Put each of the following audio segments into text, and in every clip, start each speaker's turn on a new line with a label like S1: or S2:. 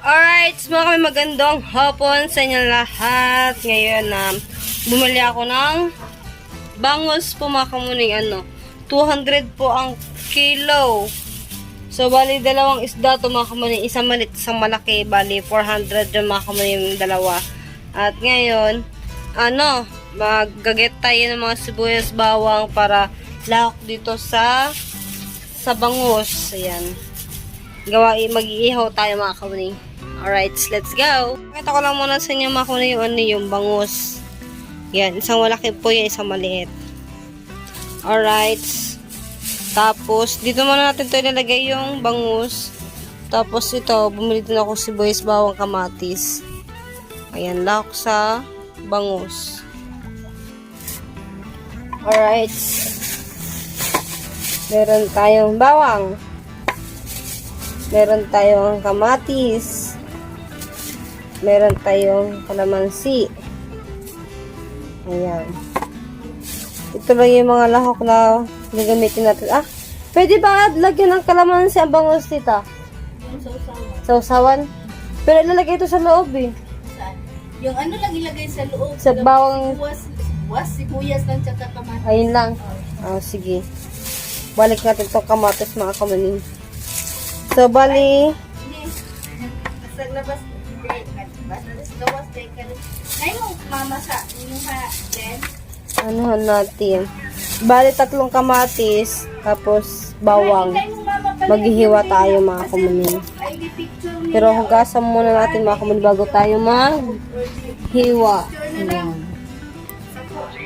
S1: Alright, mga magandang hapon sa inyo lahat. Ngayon, bumili ako ng bangus po mga kamuning 200 po ang kilo. So, bali dalawang isda to mga kamuning. Isang maliit, isang malaki. Bali, 400 yung mga kamuning dalawa. At ngayon, magaget tayo ng mga sibuyas bawang para lahok dito sa bangus. Ayan. Mag-iihaw tayo mga kamuning. Alright, let's go. Pakita ko lang muna sa inyo mga kamuning yung bangus. Yan, isang malaki po yan, isang maliit. Alright. Tapos, dito muna natin ito ilalagay yung bangus. Tapos ito, bumili din ako sibuyas bawang kamatis. Ayan, lahok sa bangus. Alright. Meron tayong bawang. Meron tayong kamatis. Meron tayong kalamansi. Ayan. Ito lang yung mga lahok na gagamitin natin. Pwede ba lagyan ng kalamansi ang bangus nito?
S2: Yung sausawan.
S1: Sausawan? Pero ilalagay ito sa loob eh.
S2: Saan? Yung lang ilagay sa loob.
S1: Sa bawang.
S2: Sibuyas lang tsaka kamatis.
S1: Ayun lang. Sige. Balik natin itong kamatis mga kamaning. So, bali.
S2: Hindi. Sa labas. Gawas day ka rin. Ay mo, mama sa inyong then.
S1: Anuhan natin. Bali, 3 kamatis. Tapos, bawang. Maghihiwa tayo mga kamaning. Pero hugasan muna natin mga kamaning bago tayo maghiwa. Ayan.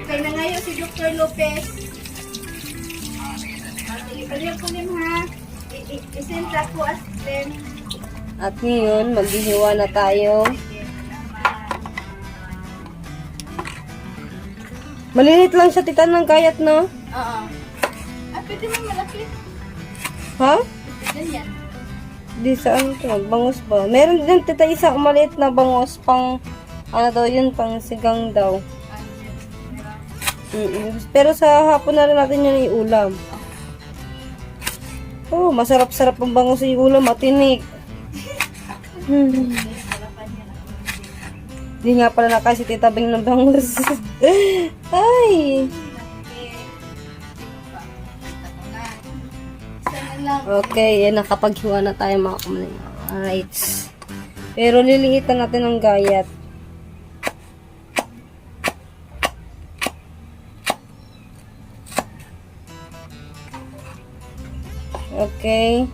S2: Kaya na ngayon si Dr. Lopez. Kalipan ko rin ha. Isenta ko as then.
S1: At ngayon, maghihiwa na tayo. Malilit lang siya, titan ng kayat, no?
S2: Oo. Pwede mo malaki.
S1: Ha?
S2: Ganyan.
S1: Di saan ito? Bangus ba? Meron din tita isang maliit na bangus pang, yun, pang sigang daw. Pero sa hapon na rin natin yun iulam. Oh, masarap-sarap ang bangus yung ulam, matinik. Di nga pala nakasi titabing ng bangus. Ay! Okay, yan, nakapaghiwa na tayo mga kamaning. Alright. Pero liliitan natin ang gayat. Okay.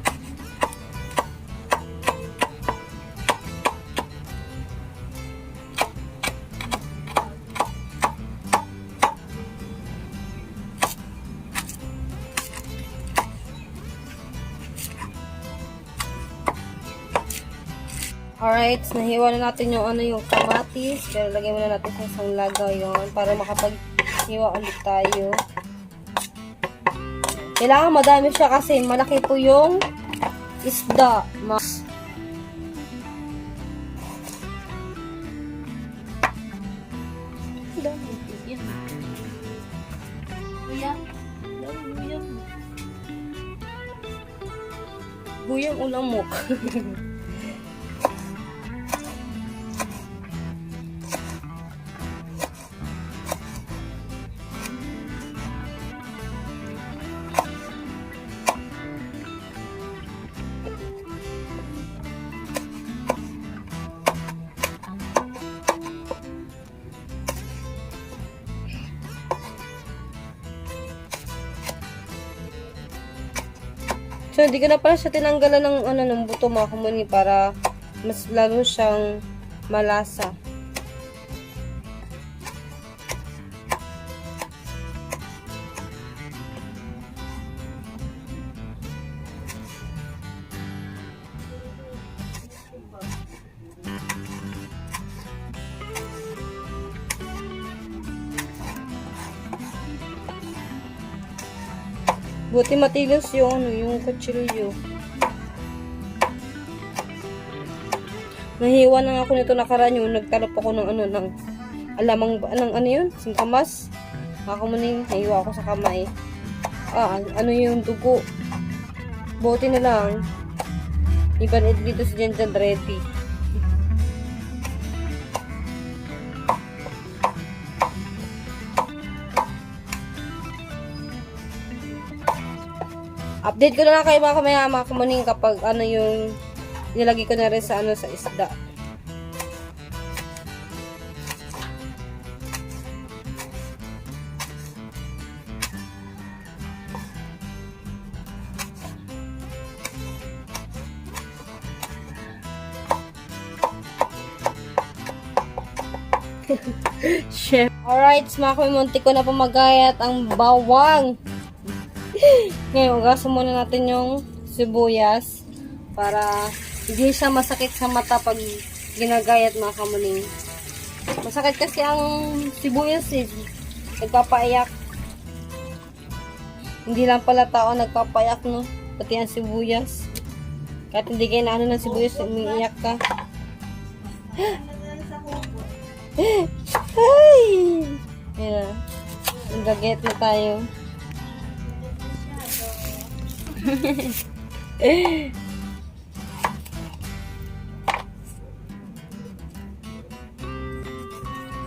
S1: Alright, nahiwa na natin yung kamatis. Pero lagay muna natin sa isang lagaw yon para makapaghiwa ulit tayo. Kailangan madami siya kasi malaki po yung isda. Guyang ulamok. So, hindi ko na pala siya tinanggalan ng buto mga kamuni para mas lalo siyang malasa. Buti matigas yung kutsilyo. Nahiwa na ako nito nakaraan yung nagtalap ako ng alamang yun? Singkamas. Ako muning nahiwa ako sa kamay. Yung dugo. Buti na lang. Iban dito si Jan ready. Update ko na lang kayo mga kamuning kapag ano yung nilagay ko na rin sa ano sa isda. Chef. Alright, mga kumimunti ko na pumagayat ang bawang. Ngayon, ugasan muna natin yung sibuyas para hindi siya masakit sa mata pag ginagayat mga kamuning. Masakit kasi ang sibuyas eh. Nagpapaiyak. Hindi lang pala tao nagpapaiyak, no? Pati ang sibuyas. Kahit hindi kayo na ano ng sibuyas, umiiyak ka. Ay! Ayan. Nagagayat na tayo.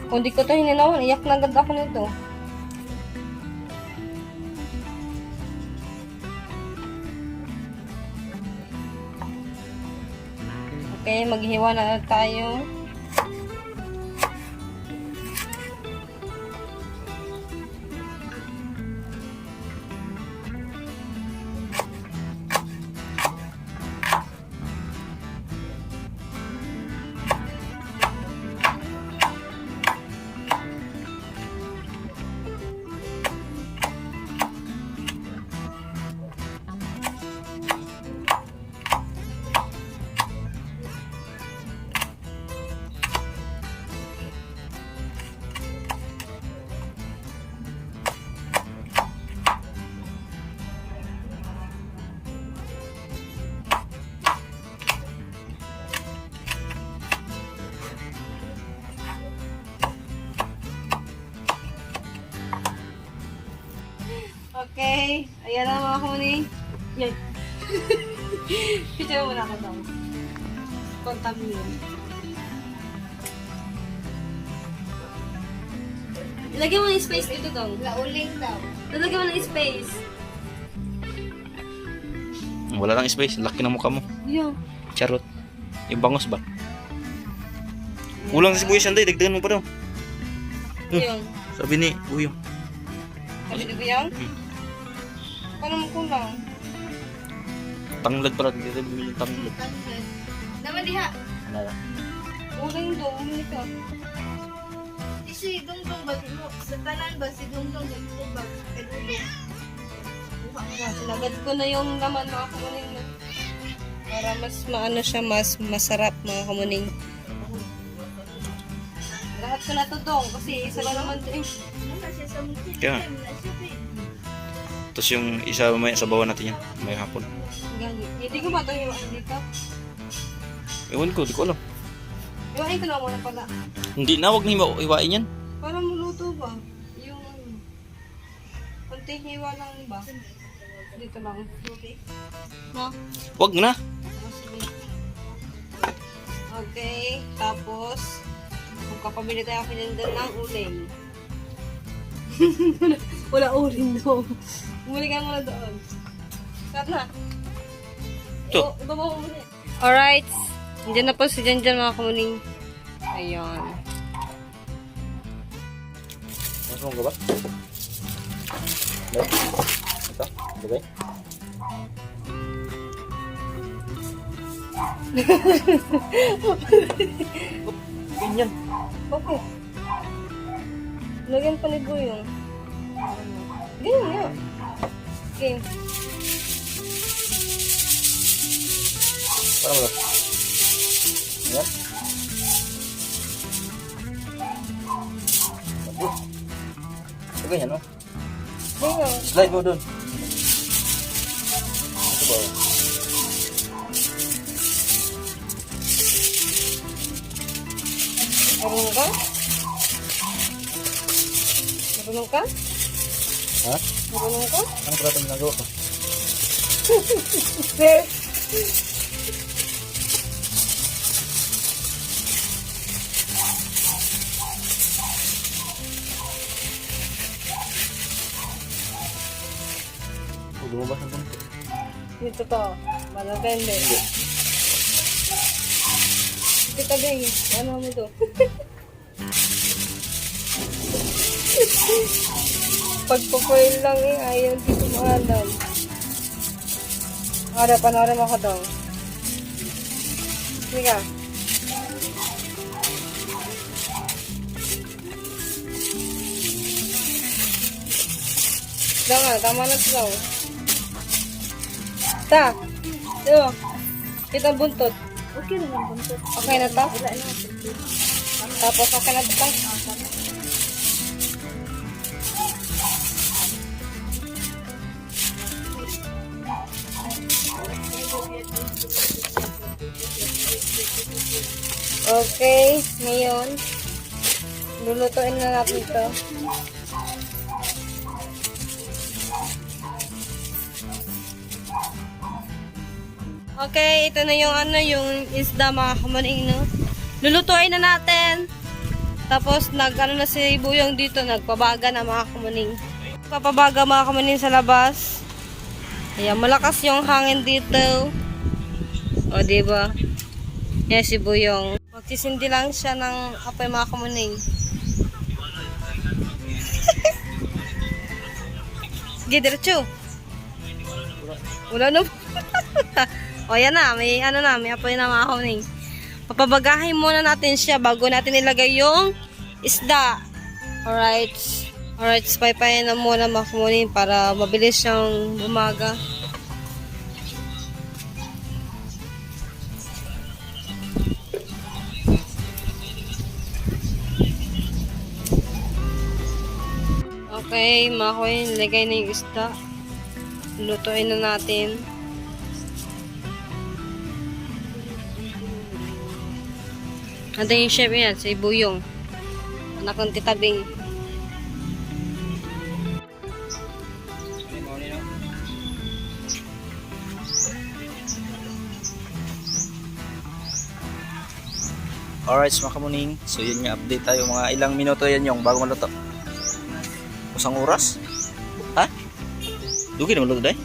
S1: Kung di ko ito hininawan, iyak na agad ako nito. Okay, maghiwa na tayo. Okay. Ayan na mga kuning. Yan. Picture muna ako daw. Contaminate. Ilagyan mo ng space dito daw.
S2: Lauling daw.
S1: Ilagyan mo ng space.
S3: Wala lang space. Laki ng mukha mo.
S1: Yan.
S3: Charot. Yung bangos ba? Ulang sa sibuyas yan, day. Dagdagan mo pa daw.
S1: Yan.
S3: Sabi ni Uyong.
S1: Kasi dito yan? Paano mo kulang?
S3: Tanglad pala. Dito yung tanglad.
S2: Naman diha.
S3: Ano lang.
S1: Kulang doon. Umili ka.
S2: Si Dungdung ba? Sa tanan ba? Si Dungdung dito ba? Kay Dungdung.
S1: Sinagad ko na yung laman mga kamuning na. Para mas maano siya, mas masarap mga kamuning. Lahat ko na to dong kasi isa lang naman din.
S2: Wala siya sa mukha.
S3: Kaya.
S2: Wala siya pa eh.
S3: Tapos yung isa may sa bawah natin yan. May hapon.
S1: Gani. Hindi ko ba ito iwain dito?
S3: Ewan ko, di ko alam.
S1: Iwain ko na muna pala.
S3: Hindi na, wag na iwain yan.
S1: Para muluto ba? Yung konting hiwa lang ba? Dito lang. Okay. No?
S3: Wag na.
S1: Okay. Tapos, magkapabili tayo pinindal ng uling. Wala uling doon. Bumili ka muna doon. Cut na.
S3: Ito.
S1: Ibaba mo muna. Alright. Nandiyan na po si Janjan mga kamuning. Ayan.
S3: Masarong ka ba? Ito? Lagay? Ganyan.
S1: Okay. Lagyan pa ni Buyong. Ganyan nga. Okay.
S3: Parang ba? Ayan. Ito ganyan, no?
S1: Ganyan.
S3: Slide mo dun. Ito ba?
S1: Marunong ka? Marunong ka?
S3: Ha?
S1: Marunong ka?
S3: Ano pala itong ginagawa ko? Lumabas ang ganito.
S1: Dito to. Malaganda. Kita bing. Ano mo to? Pagpapail lang eh. Ayaw dito maalam. Panara mo ka daw. Sige ka. Tama na ito. Ta. Ito. Kita buntot.
S2: Okay naman buntot.
S1: Okay na to?
S2: Wala na.
S1: Tapos okay na ito. Okay, ngayon lulutuin na natin ito. Okay, ito na yung yung isda mga kamaning, no? Lulutuin na natin. Tapos na si Buyong dito, nagpabaga na mga kamaning. Papabaga mga kamaning sa labas. Ayan, malakas yung hangin dito. O, diba? Yan si Buyong. Magsisindi lang siya ng apoy mga kamaning. Sige, diretso. Wala na. O, yan na. May may apoy na mga kamaning. Papabagahin muna natin siya bago natin ilagay yung isda. Alright. Alright, paypayan na muna mga kamaning para mabilis siyang bumaga. Okay, mga kamaning, ilagay na yung isda. Lutuin na natin. Ando yung chef yan, si Buyong. Anak ng Tita Bing.
S3: Alright, mga kamuning. So yun nga, update tayo. Mga ilang minuto yan yung bago maluto. Usang oras? Ha? Dugi na maluto dahil?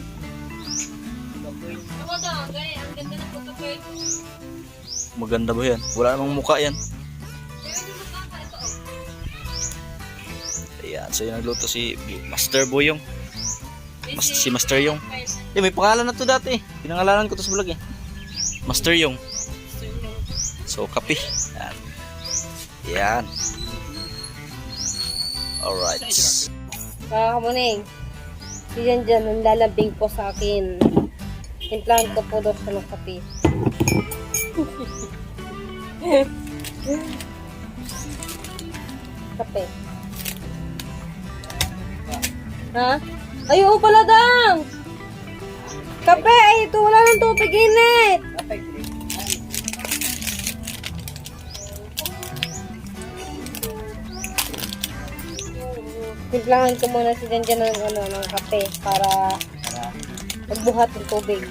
S3: Maganda ba yan? Wala namang muka yan. Ayan, so yun nagluto si Master Buyong. Si Master Yong. May pangalan na to dati. Pinangalanan ko to sa vlog eh. Master Yong. So, kape. Ayan. Ayan. Alright.
S1: Kakamuning. Si Janjan, nanlalambing po sa akin. Timplahan ko po daw siya ng kape. Kape. Ha? Ay, oo pala dang! Kape! Ay, ito wala ng tubig init! Timplahan ko muna si Janjan ng kape para magbuhat ng tubig.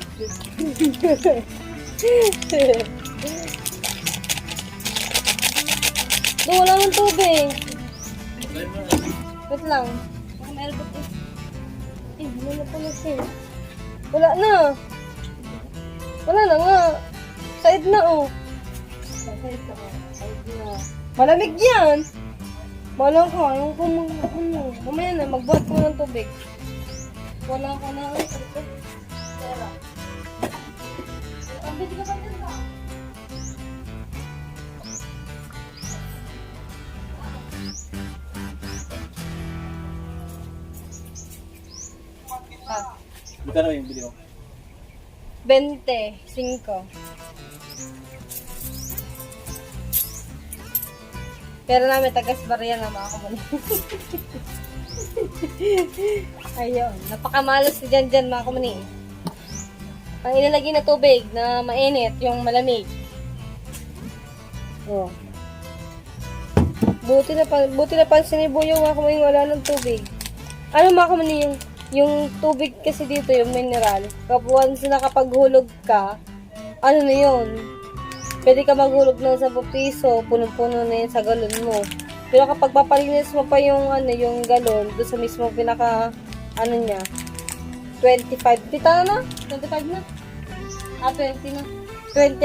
S1: Doon, wala ng tubig. Wait lang. Wala na pala siya. Wala na. Wala na nga. Side na oh. Side na. Malamig yan. Balang ka. Yung mamaya na, magbuhat ko ng tubig. Wala ko na. Ang bitig ka pa din ba?
S3: Magkano yung video?
S1: 25. Pero namin tagas barya na mga kamunin. Ayun. Napakamalas si Janjan mga kamunin. Ang ilalagay na tubig na mainit, yung malamig. Oh. Buti na pansin ni Buyong mga kamunin wala ng tubig. Ano mga kamunin yung tubig kasi dito, yung mineral. Once na nakapaghulog ka, ano na yun? Pwede ka maghulog ng 10 piso, punong-puno na yun sa galon mo. Pero kapag papalinis mo pa yung yung galon, doon sa mismo pinaka, niya, 25. Dito na? 25 na? 20 na. 20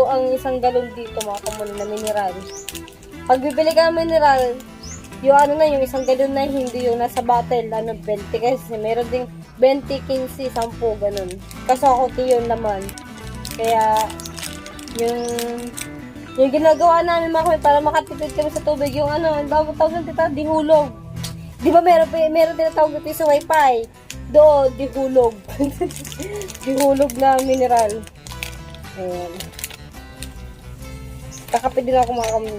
S1: ang isang galon dito mga kamuning na mineral. Pag bibili ka ng mineral, yung yung isang galon na hindi yung nasa bottle, 20 kasi meron ding 20, 15, 10, ganun. Kaso konti yun naman. Kaya, yung ginagawa namin mga kami para makatipid kami sa tubig, yung tawag ng tita, dihulog. Di ba meron tinatawag dito sa wifi? Doon, dihulog. Dihulog na mineral. Ayan. Kakapit din ako mga kami.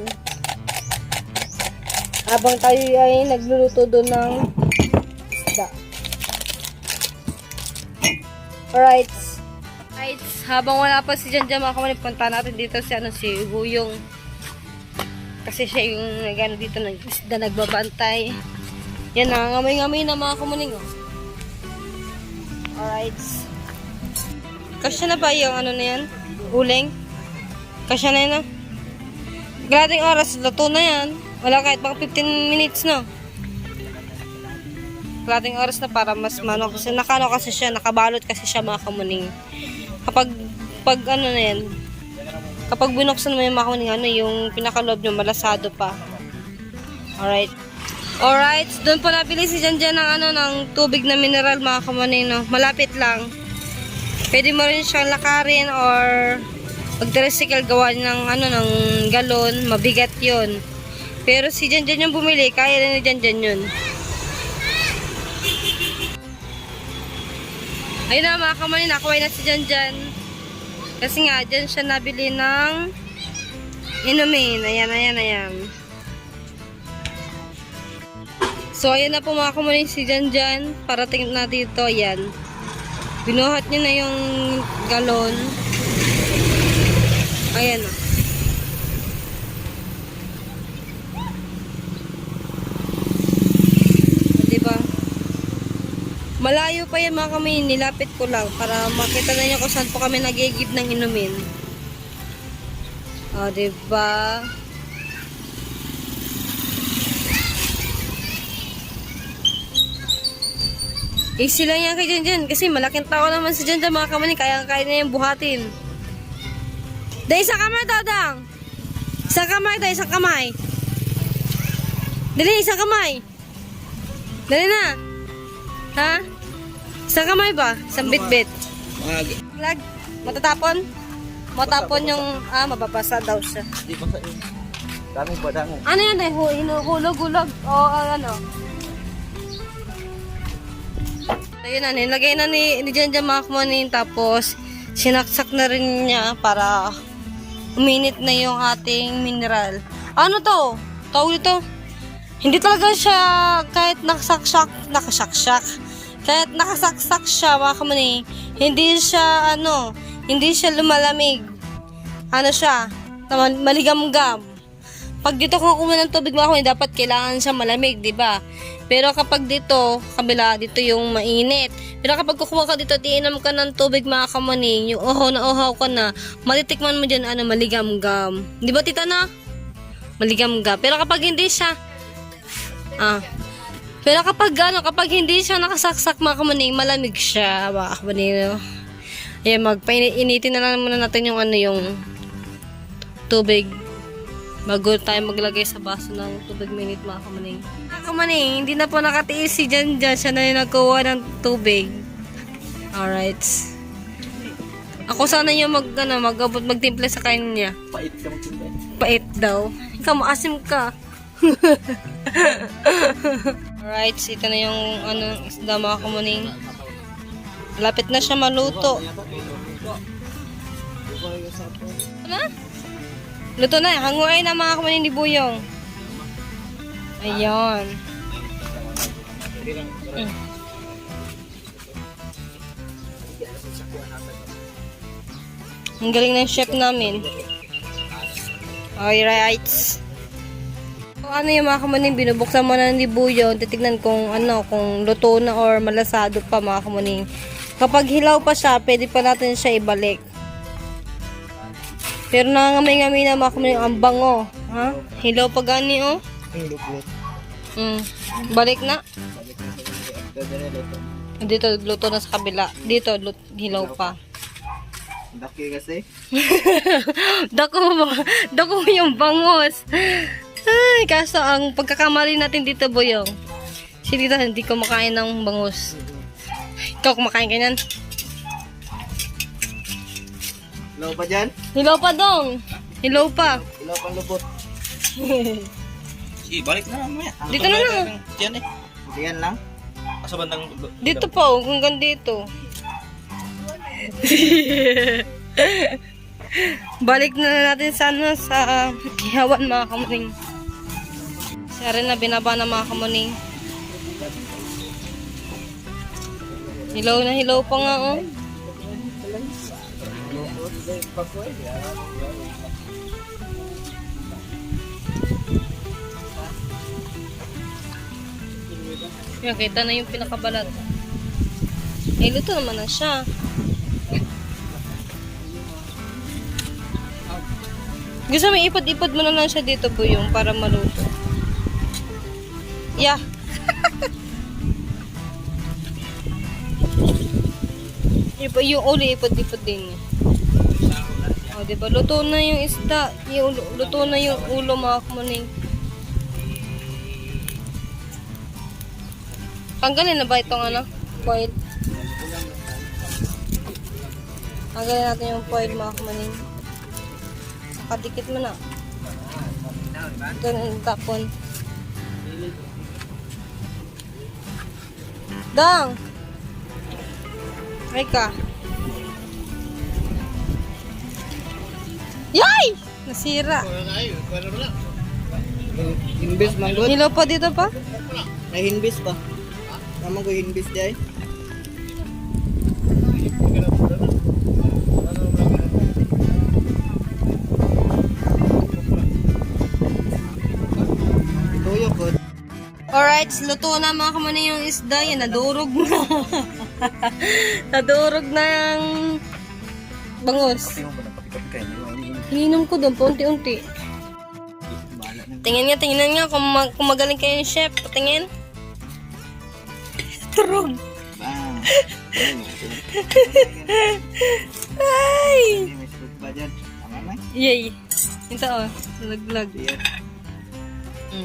S1: Habang tayo ay nagluluto doon ng isda. Alright. Habang wala pa si Janjan mga kamali, punta natin dito si Huyong. Kasi siya yung nagano dito ng isda, nagbabantay. Yan, nangangamay-ngamay na mga kamuning. Alright. Kasya na ba yung na yan? Uling? Kasya na yan na? Galating oras, luto na yan. Wala kahit mga 15 minutes na. Galating oras na para mas mano. Kasi nakano kasi siya, nakabalot kasi siya mga kamuning. Kapag na yan, kapag binuksan mo yung mga kamuning, yung pinakaloob nyo, malasado pa. Alright. Alright, doon po nabili si Janjan ng tubig na mineral mga kamuning, no? Malapit lang. Pwede mo rin siyang lakarin or mag-tricycle gawa ng galon, mabigat yun. Pero si Janjan yung bumili, kaya rin ni Janjan yun. Ayun na mga kamuning, nakuha na si Janjan. Kasi nga, dyan siya nabili ng inumin. Ayan. So, ayan na po mga kamuning si Janjan. Parating na dito, ayan. Binuhat niya na yung galon. Ayan na. Diba? Malayo pa yan mga kami, nilapit ko lang para makita na niyo kung saan po kami nagigib ng inumin. O, diba? Easy lang yan kay Janjan kasi malaking tao naman si Janjan mga kamay, kaya na yung buhatin. Dahil isang kamay, Dadang! Isang kamay. Dali, isang kamay. Dali na. Ha? Isang kamay ba? Isang bit-bit. Lag. Matatapon? Matapon yung, mababasa daw siya.
S3: Di ba sa yun? Daming ba damo?
S1: Ano yan eh? Hulog-hulog. O ano? Ayun na, nilagay na ni Janjan mga kamuning, tapos sinaksak na rin niya para uminit na yung ating mineral. Ano to? Tawag ito? Hindi talaga siya kahit nakasaksak. Kahit nakasaksak siya mga kamuning, hindi siya lumalamig. Ano siya? Maligamgam. Pag dito kung kumuha ng tubig mga kamuning, dapat kailangan siya malamig, di ba? Pero kapag dito, kabila, dito yung mainit. Pero kapag kukuha ka dito, tiinam ka ng tubig mga kamuning, yung uhaw ka na, matitikman mo dyan, maligamgam. Di ba tita na? Maligamgam. Pero kapag hindi siya, pero kapag hindi siya nakasaksak mga kamuning, malamig siya mga kamuning. Ayan, magpainitin na lang muna natin yung tubig. Bago tayo maglagay sa baso ng tubig mainit mga kamuning. Mga kamuning, hindi na po nakatiis si Janjan. Siya na yung nagkuha ng tubig. Alright. Ako sana yung magtimpla sa kain niya.
S3: Pait ka magtimpla.
S1: Pait daw. Ikaw, maasim ka. Alright, ito na yung isda mga kamuning. Lapit na siya maluto. Ano? Luto na, hanguay na mga kamuning ni Buyong. Ayan. Ang galing ng chef namin. Alright. So, yung mga kamuning, binubuksan mo na ni Buyong. Titignan kung kung luto na or malasado pa mga kamuning. Kapag hilaw pa siya, pwede pa natin siya ibalik. Pero nangangamay-ngamay na mga kamuning, ang bango. Ha? Hilaw pa gani, oh. Balik na. Dito, luto na sa kabila. Dito, hilaw pa.
S3: Daki kasi.
S1: Dako yung bangos. Ay, kaso ang pagkakamali natin dito, Boyong. Si Tita, hindi ko makain ng bangus. Ikaw, kumakain ka niyan?
S3: Hilaw pa dyan?
S1: Hilaw pa, Dong. Hilaw pa.
S3: Hilaw pang lubot. Sige, balik na mamaya.
S1: Dito na lang.
S3: Diyan eh. Diyan lang? Asa bandang...
S1: Dito pa, hanggang dito. Balik na natin sana sa ihawan, mga kamuning. Siya rin na binaba na, mga kamuning. Hilaw na hilaw pa nga, oh. Yan, kita na yung pinakabalat. Eh, luto naman na siya. Gusto mo ipad-ipad mo na lang siya dito, Buyong, para maluto. Yeah. Yung uli, ipad-ipad din. O, diba? Luto na yung isda. Luto na yung ulo, mga kamuning. Tanggalin na ba itong ano? Foil? Tanggalin natin yung foil, mga kamuning. Nakadikit mo na. Ganun tapon. Dang! Ay ka. Yay! Nasira.
S3: Hinbis manggot?
S1: Hilaw pa dito pa?
S3: May hinbis pa. Naman ko hinbis dyan. Tuyo ko.
S1: Alright, luto na, mga kamuning, yung isda. Yan, nadurog na. Nadurog na yung bangus. Hininom ko doon, paunti-unti. Tingnan nga kung magaling kayo yung chef. Patingin. Turog. Ay! Yay. Ito, oh. Nalaglag.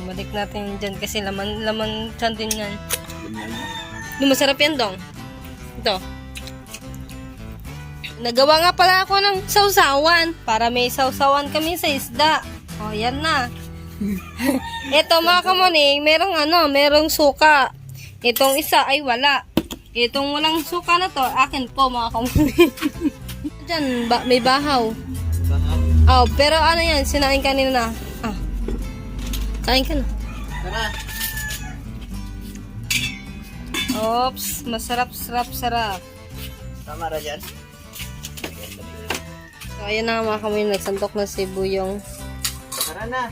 S1: Balik natin dyan kasi laman chan din yan. Hindi masarap yan, Dong. Ito. Nagawa nga pala ako ng sausawan para may sausawan kami sa isda. O, yan na. Ito, mga kamuning, merong suka. Itong isa ay wala. Itong walang suka na to, akin po, mga kamuning. Diyan, may bahaw. Oh, pero ano yan, sinain kanina na. Kain ka na.
S3: Tara.
S1: Oops, masarap.
S3: Tama ra dyan.
S1: So, ayan na, mga kamuning, nagsantok na si Buyong.
S3: Tara na.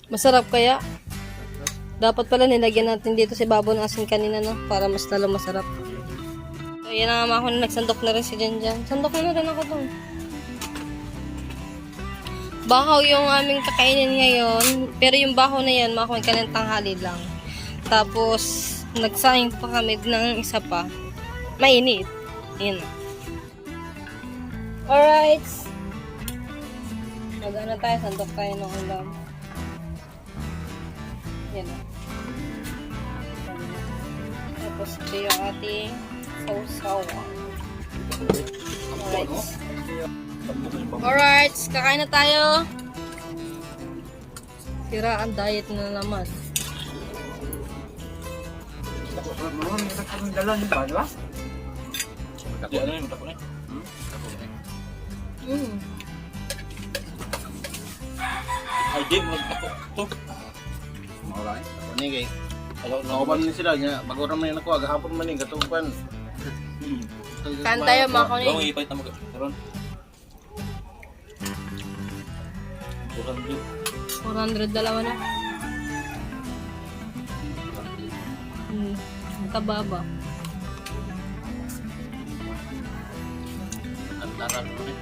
S1: Masarap kaya? Dapat pala nilagyan natin dito si Babo ng asin kanina, no? Para mas lalo masarap. So, ayan na, mga kamuning, nagsandok na rin si Janjan. Sandok na rin ako doon. Bahaw yung aming kakainin ngayon. Pero yung bahaw na yan, mga kamuning, kanang tanghali lang. Tapos, nagsaing pa kami ng isa pa. Mainit. Ayan na. Alright. Mag-ano tayo, sandok tayo ng ulam. Yan na. Tapos ito yung ating sausawan. Alright. Alright, kakain na tayo. Sira ang diet na naman.
S3: Ay, di mo to. Mawala eh. Ako ni kay. Nauban ni sila nya bago ra man ako agahapon man ni gatuban.
S1: Kain tayo, mga kamuning.
S3: Bawang ipait na magkaroon.
S1: 400 dalawa na. Kababa.
S3: Ang taran mo ni.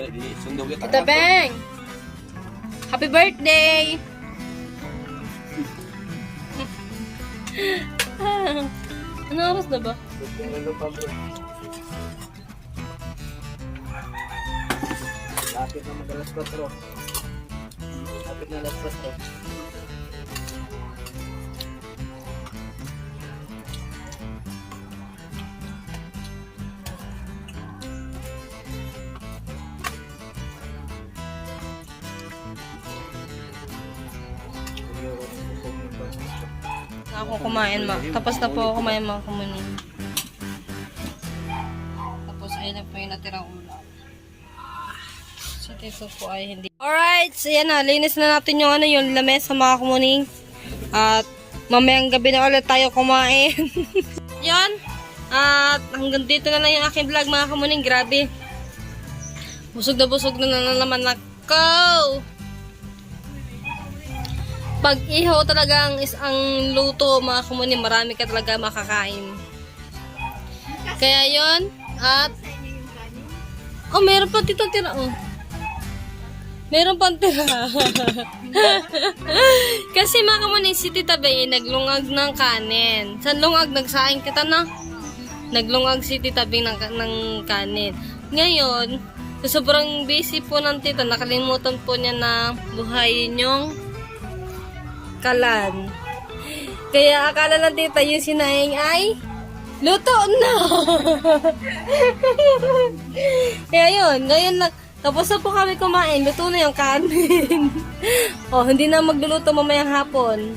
S3: di sundog kita.
S1: Tita Beng! Happy birthday! Ano oras na ba?
S3: Lapit na madalas 4. Lapit na alas 4.
S1: Ako kumain tapos na po ako kumain mga kamuning. Tapos ayun na po yung natirang ulam. So ito po ay hindi. Alright, so yan na. Linis na natin yung yung lamesa mga kamuning. At mamayang gabi na ulit tayo kumain. Yan. At hanggang dito na lang yung aking vlog mga kamuning. Grabe. Busog na naman ako. Pag ihaw talaga ang luto mga kamuning, marami ka talaga makakain. Kaya yon at oh, meron pa dito tira oh. Meron pa tira. Kasi mga kamuning si Tita Bay naglungag ng kanin. Sa lungag nagsaing kita na. Naglungag si Tita Bay ng kanin. Ngayon, sa sobrang busy po ng tita, nakalimutan po niya na buhayin yung kalan. Kaya akala ng tita yung sinaing ay luto na. Kaya yun, ngayon lang, tapos na po kami kumain, luto na yung kanin. Oh, hindi na magluluto mamayang hapon.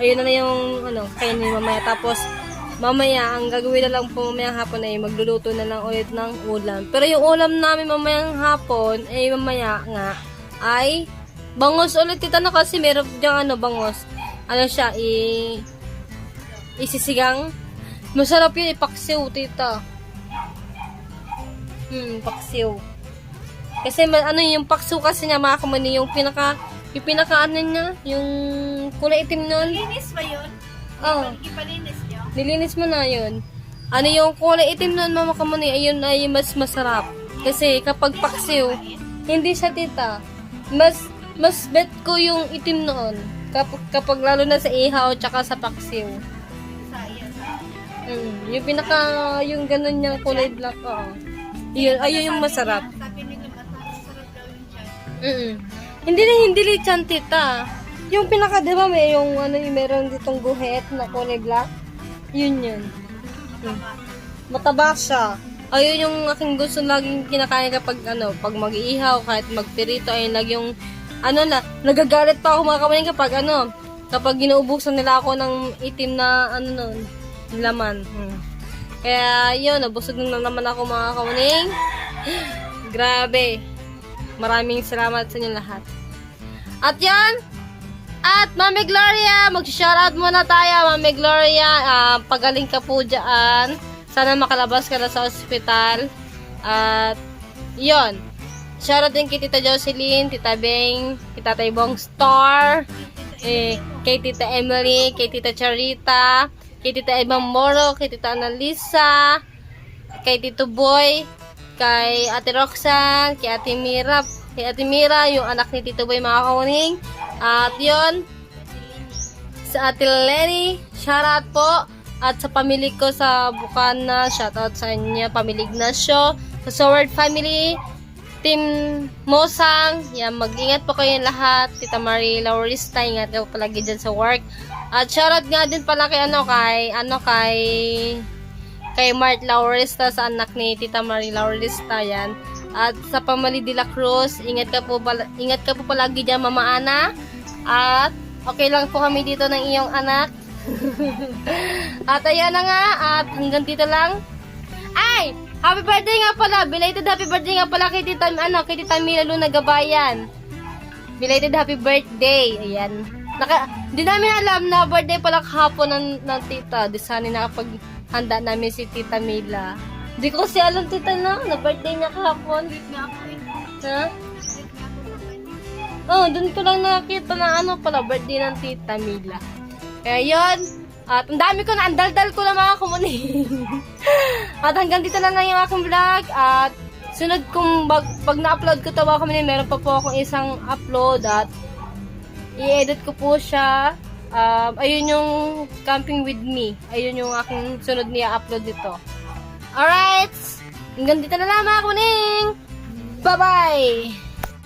S1: Ayun na yung kainin mamaya. Tapos mamaya, ang gagawin na lang po mamayang hapon ay magluluto na lang ulit ng ulam. Pero yung ulam namin mamayang hapon, ay mamaya nga, ay bangos ulit tita na kasi meron diyang bangos. Ano siya, isisigang. Masarap yun, ipaksiw tita. Paksiw. Kasi yung paksiw kasi niya mga kamuning, yung pinaka ano niya, yung kulay itim nun.
S2: Linis ba yun?
S1: Oo.
S2: Ipalinis niyo?
S1: Nilinis mo na yun. Ano yung kulay itim nun mga kamuning, ayun ay mas masarap. Kasi kapag paksiw, hindi siya tita. Mas bet ko yung itim noon. Kapag lalo na sa ihaw tsaka sa paksiw. Yung yung ganun niyang kulay black. Yun, ayun yung masarap.
S2: Sabi nila masarap daw yung chan.
S1: Hindi lichan tita. Yung pinaka, di ba, may yung meron ditong guhit na kulay black. Yun. Mataba siya. Ayun yung aking gusto laging kinakain kapag pag mag-iihaw, kahit magpirito, ayun lang yung nagagalit pa ako mga kamuning kapag ginuubusan nila ako ng itim na laman. Kaya yun, nabusog na naman ako mga kamuning. Grabe. Maraming salamat sa inyo lahat. At yan, at Mami Gloria, mag-shoutout muna tayo. Mami Gloria, pagaling ka po dyan. Sana makalabas ka na sa ospital. At yun, shoutout din kay Tita Jocelyn, Tita Beng, kay Tatay Bong Star, kay Tita Emily, kay Tita Charita, kay Tita Ebang Moro, kay Tita Annalisa, kay Tito Boy, kay Ate Roxanne, kay Ate Mira, yung anak ni Tito Boy mga kamuning. At yun, sa Ate Lenny, shoutout po. At sa pamilya ko sa Bukana, shoutout sa inyo, pamilya Ignacio, sa Soward family, Team Mosang, yan, mag-ingat po kayo lahat. Tita Marie Laurista, ingat kayo palagi dyan sa work. At shoutout nga din pala kay Mart Laurista, sa anak ni Tita Marie Laurista, yan. At sa pamilya de la Cruz, ingat ka po palagi dyan, Mama Ana. At okay lang po kami dito ng iyong anak. At ayan na nga, at hanggang dito lang. Ay! Happy birthday nga pala! Belated happy birthday nga pala kay Tita Mila Luna Gabayan. Belated happy birthday. Ayan. Di namin alam na birthday pala kahapon ng tita. Di sana nakapaghanda namin si Tita Mila. Di ko kasi alam tita na birthday niya kahapon. Ha? Oh, dun ko lang nakita na pala birthday ng Tita Mila. Kaya yun, at ang dami ko na, ang daldal ko na mga kamuning. At hanggang dito lang yung aking vlog. At sunod kong pag na-upload ko tawa kami, meron pa po akong isang upload at i-edit ko po siya. Ayun yung camping with me. Ayun yung aking sunod niya upload dito. Alright! Hanggang dito na lang mga kuning! Bye-bye!